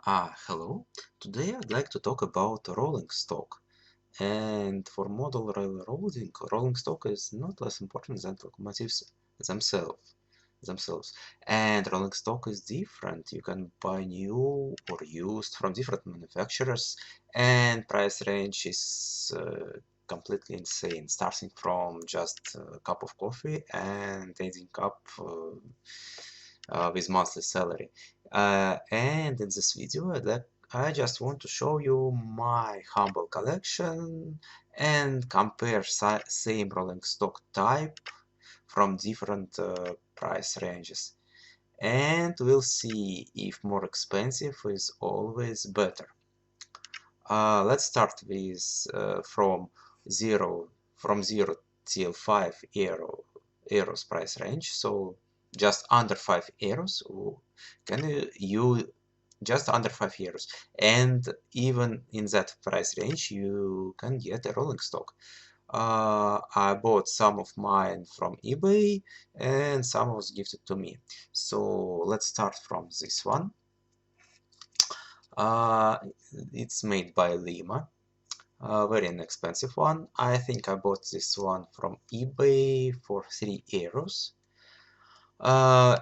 Hello. Today I'd like to talk about rolling stock. And for model railroading, rolling stock is not less important than locomotives themselves. And rolling stock is different. You can buy new or used from different manufacturers, and price range is completely insane, starting from just a cup of coffee and ending up with monthly salary. And in this video, I just want to show you my humble collection and compare same rolling stock type from different price ranges. And we'll see if more expensive is always better. Let's start with zero till 5 euros price range. So just under 5 euros. Can you just under 5 euros, and even in that price range you can get a rolling stock. I bought some of mine from eBay and some was gifted to me. So let's start from this one. uh, it's made by Lima, a very inexpensive one. I think I bought this one from eBay for 3 euros. Uh,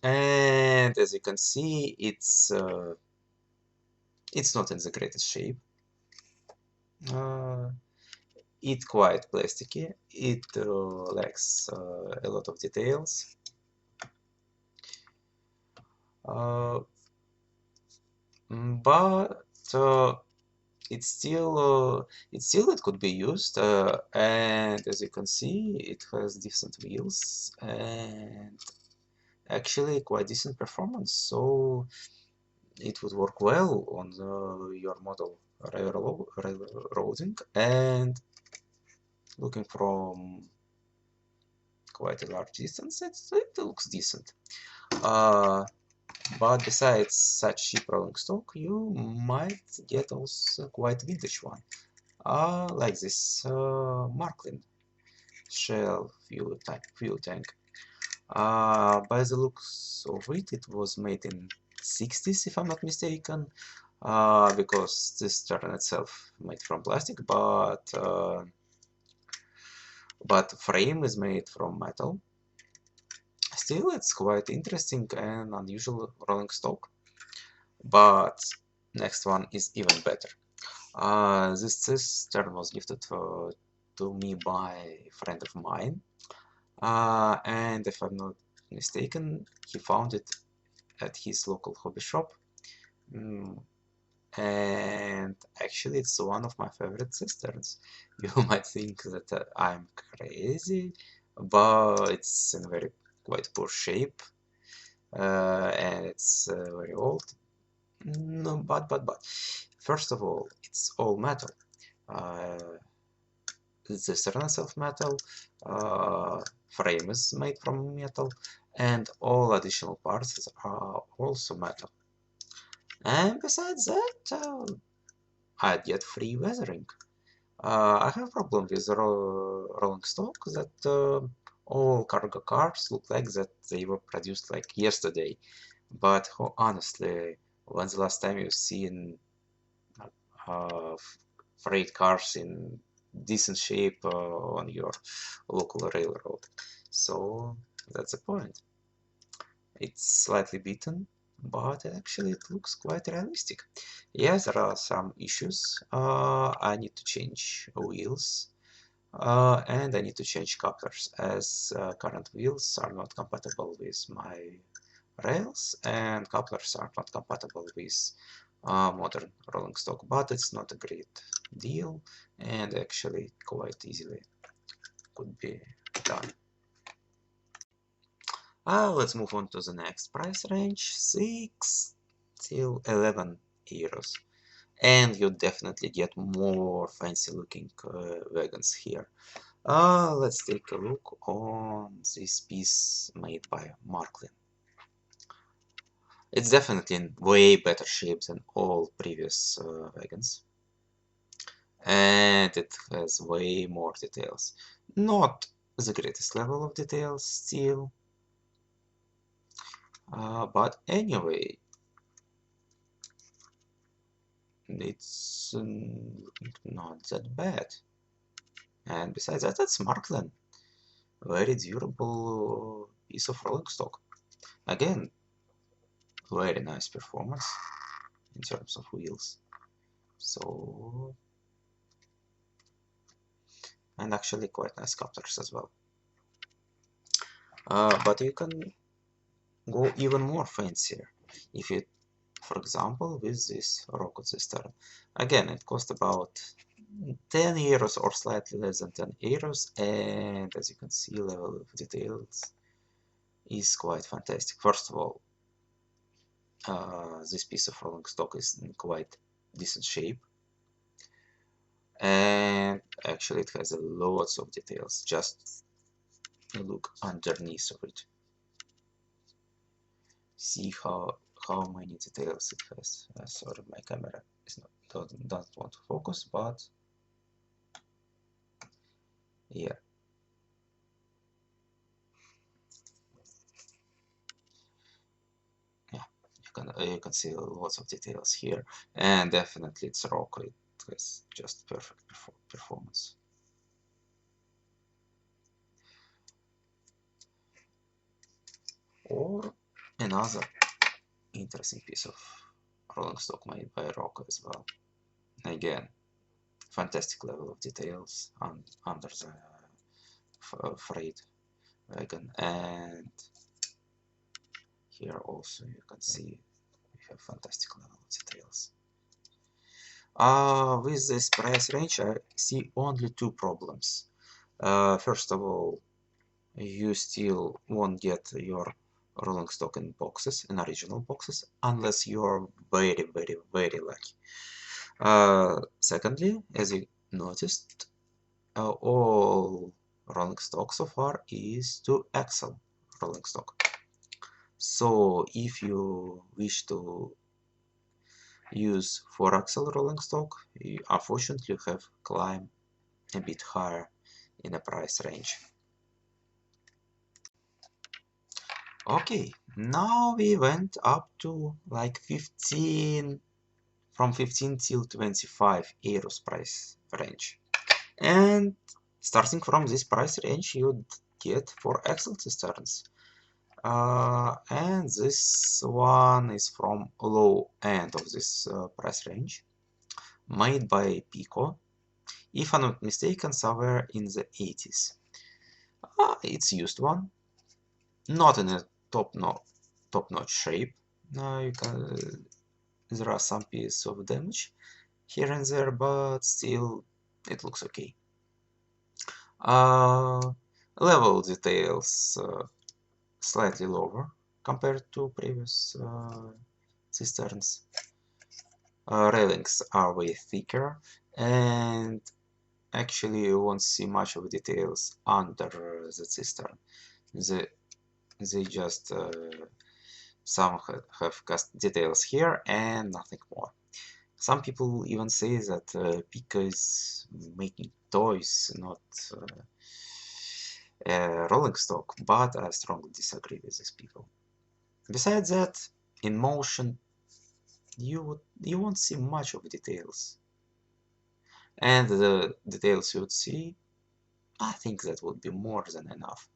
and as you can see, it's not in the greatest shape. Uh, it's quite plasticky. It lacks a lot of details. Uh, but it could be used, and as you can see, it has decent wheels and actually quite decent performance. So it would work well on your model railroading, and looking from quite a large distance, it looks decent. Uh, but besides such cheap rolling stock, you might get also quite vintage one, like this Marklin Shell fuel tank. By the looks of it, it was made in 60s, if I'm not mistaken, because this turret itself made from plastic, but frame is made from metal. Still, it's quite interesting and unusual rolling stock. But next one is even better. This cistern was gifted to me by a friend of mine, and if I'm not mistaken, he found it at his local hobby shop. Mm, and actually, it's one of my favorite cisterns. You might think that I'm crazy, but it's in very quite poor shape, and it's very old. No, but first of all, it's all metal. Uh, the cistern itself metal, frame is made from metal, and all additional parts are also metal. And besides that, I get free weathering. I have a problem with rolling stock that all cargo cars look like that they were produced like yesterday. But honestly, when's the last time you've seen freight cars in decent shape on your local railroad? So that's the point. It's slightly beaten, but actually it looks quite realistic. Yes, there are some issues. I need to change wheels, and I need to change couplers, as current wheels are not compatible with my rails, and couplers are not compatible with modern rolling stock, but it's not a great deal, and actually quite easily could be done. Let's move on to the next price range, 6 till 11 euros. And you definitely get more fancy looking wagons here. Let's take a look on this piece made by Marklin. It's definitely in way better shape than all previous wagons. And it has way more details. Not the greatest level of details still, but anyway, it's not that bad. And besides that, it's Markland. Very durable piece of rolling stock. Again, very nice performance in terms of wheels. So, and actually quite nice couplers as well. But you can go even more fancier if you, for example, with this Rocco Cistern. Again, it costs about 10 euros or slightly less than 10 euros, and as you can see, level of details is quite fantastic. First of all, this piece of rolling stock is in quite decent shape, and actually it has lots of details. Just look underneath of it. See how many details it has. Sorry, my camera is not doesn't want to focus, but yeah. Yeah, you can see lots of details here, and definitely it's Rocco. It has just perfect performance. Or another interesting piece of rolling stock made by Rocco as well. Again, fantastic level of details under the freight wagon, and here also you can see we have fantastic level of details. With this price range, I see only two problems. First of all, you still won't get your rolling stock in boxes, in original boxes, unless you're very, very, very lucky. Secondly, as you noticed, all rolling stock so far is 2-axle rolling stock. So if you wish to use 4-axle rolling stock, you unfortunately have climbed a bit higher in the price range. Okay, now we went up to like 15, from 15 till 25 euros price range. And starting from this price range, you'd get 4-axle cisterns. And this one is from low end of this price range, made by Pico, if I'm not mistaken, somewhere in the 80s. It's used one, not in a top-notch shape. There are some pieces of damage here and there, but still it looks okay. Level details slightly lower compared to previous cisterns. Railings are way thicker, and actually you won't see much of details under the cistern. They just some have cast details here and nothing more. Some people even say that Pico is making toys, not rolling stock, but I strongly disagree with these people. Besides that, in motion, you won't see much of details, and the details you would see, I think that would be more than enough.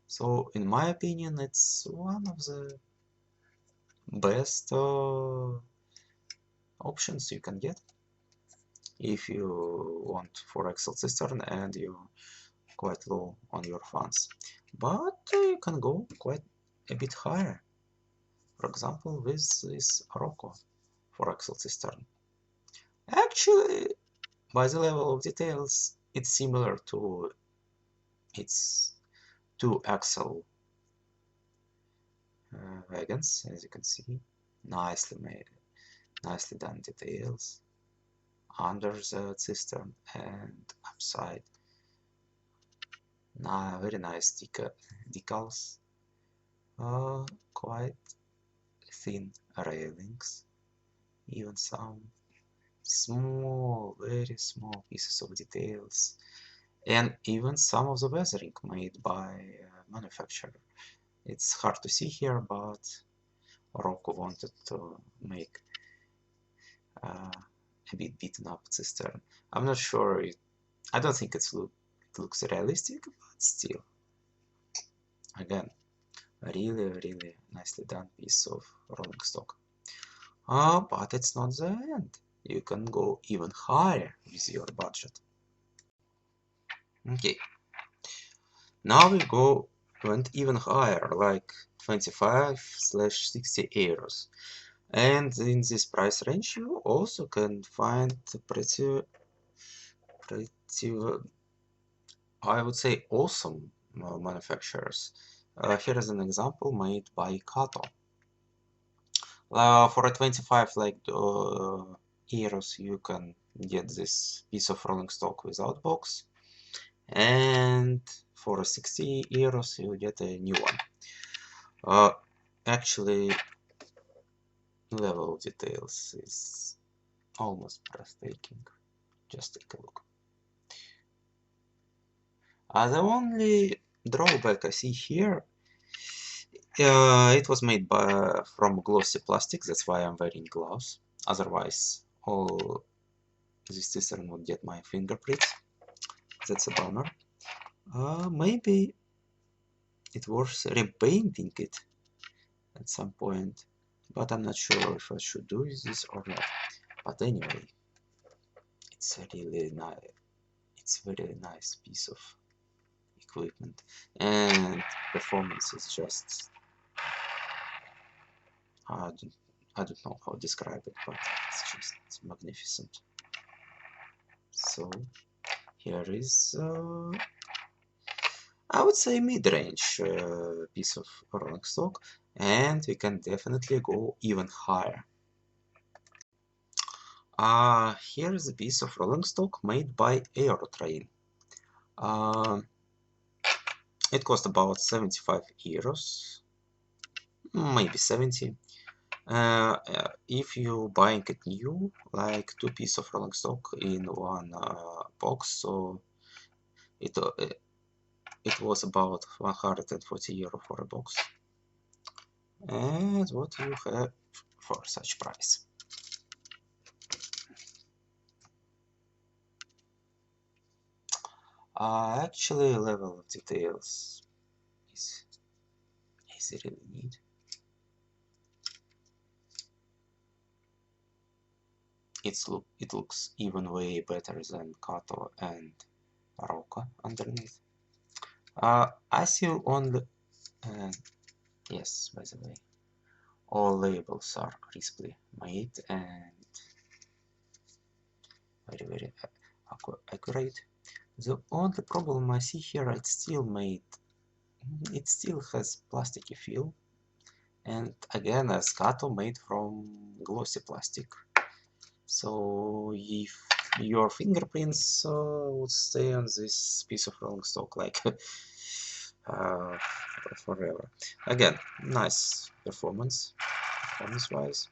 So, in my opinion, it's one of the best options you can get if you want 4-axle cistern and you're quite low on your funds. But you can go quite a bit higher. For example, with this Rocco 4-axle cistern. Actually, by the level of details, it's similar to its 2-axle wagons, as you can see. Nicely made, nicely done details under the cistern and upside. Very nice decals. Quite thin railings. Even some small, very small pieces of details. And even some of the weathering made by manufacturer. It's hard to see here, but Rocco wanted to make a bit beaten up cistern. I'm not sure. I don't think it looks realistic, but still, again, a really nicely done piece of rolling stock. But it's not the end. You can go even higher with your budget. Okay, now we went even higher, like 25/60 euros. And in this price range, you also can find pretty, I would say, awesome manufacturers. Here is an example made by Kato. For a 25 euros, you can get this piece of rolling stock without box, and for 60 euros, you get a new one. Actually, level details is almost breathtaking. Just take a look. The only drawback I see here, it was made from glossy plastic, that's why I'm wearing gloves. Otherwise, all this cistern would get my fingerprints. That's a bummer. Maybe it's worth repainting it at some point, but I'm not sure if I should do this or not. But anyway, it's a really nice, it's a very nice piece of equipment, and performance is just, I don't know how to describe it, but it's magnificent. So here is I would say mid-range piece of rolling stock, and we can definitely go even higher. Here is a piece of rolling stock made by Aerotrain. It cost about 75 euros, maybe 70. If you buying it new, like two pieces of rolling stock in one box, so it was about 140 euro for a box. And what you have for such price? Actually, level of details is really neat. It looks even way better than Kato and Roka underneath. I see only, yes, by the way, all labels are crisply made and very accurate. The only problem I see here, it still has plasticky feel, and again, as Kato made from glossy plastic. So if your fingerprints would stay on this piece of rolling stock like forever. Again, nice performance-wise.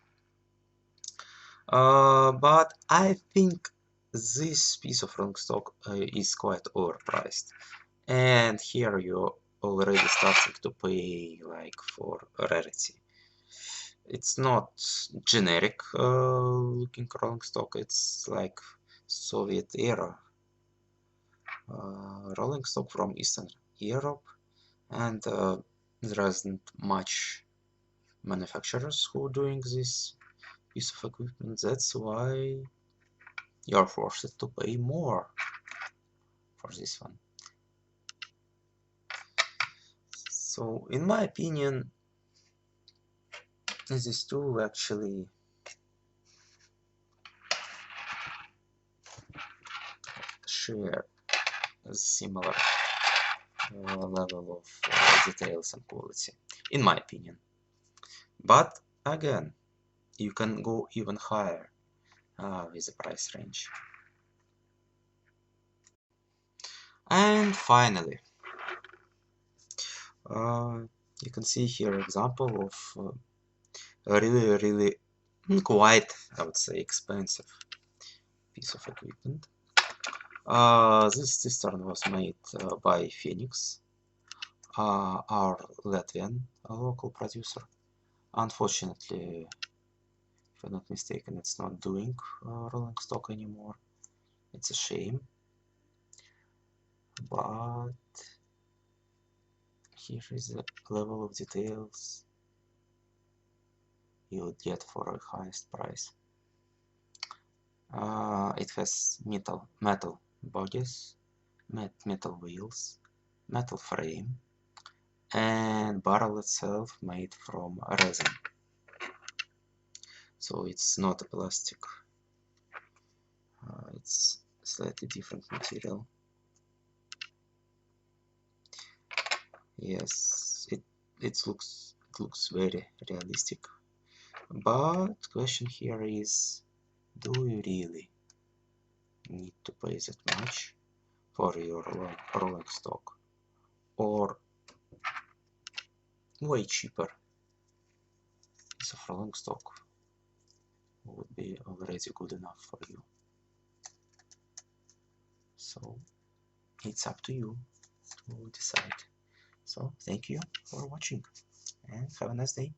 But I think this piece of rolling stock is quite overpriced, and here you're already starting to pay like for rarity. It's not generic looking rolling stock, it's like Soviet era rolling stock from Eastern Europe, and there isn't much manufacturers who are doing this piece of equipment. That's why you're forced to pay more for this one. So in my opinion, these two actually share a similar level of details and quality, in my opinion. But again, you can go even higher with the price range. And finally, you can see here example of a really quite, I would say, expensive piece of equipment. This cistern was made by Phoenix, our Latvian local producer. Unfortunately, If I'm not mistaken, it's not doing rolling stock anymore. It's a shame, but here is the level of details you would get for a highest price. It has metal bodies, metal wheels, metal frame, and barrel itself made from resin. So it's not a plastic, it's slightly different material. Yes, it looks very realistic. But question here is, do you really need to pay that much for your rolling stock, or way cheaper piece of rolling stock would be already good enough for you? So it's up to you to decide. So thank you for watching and have a nice day.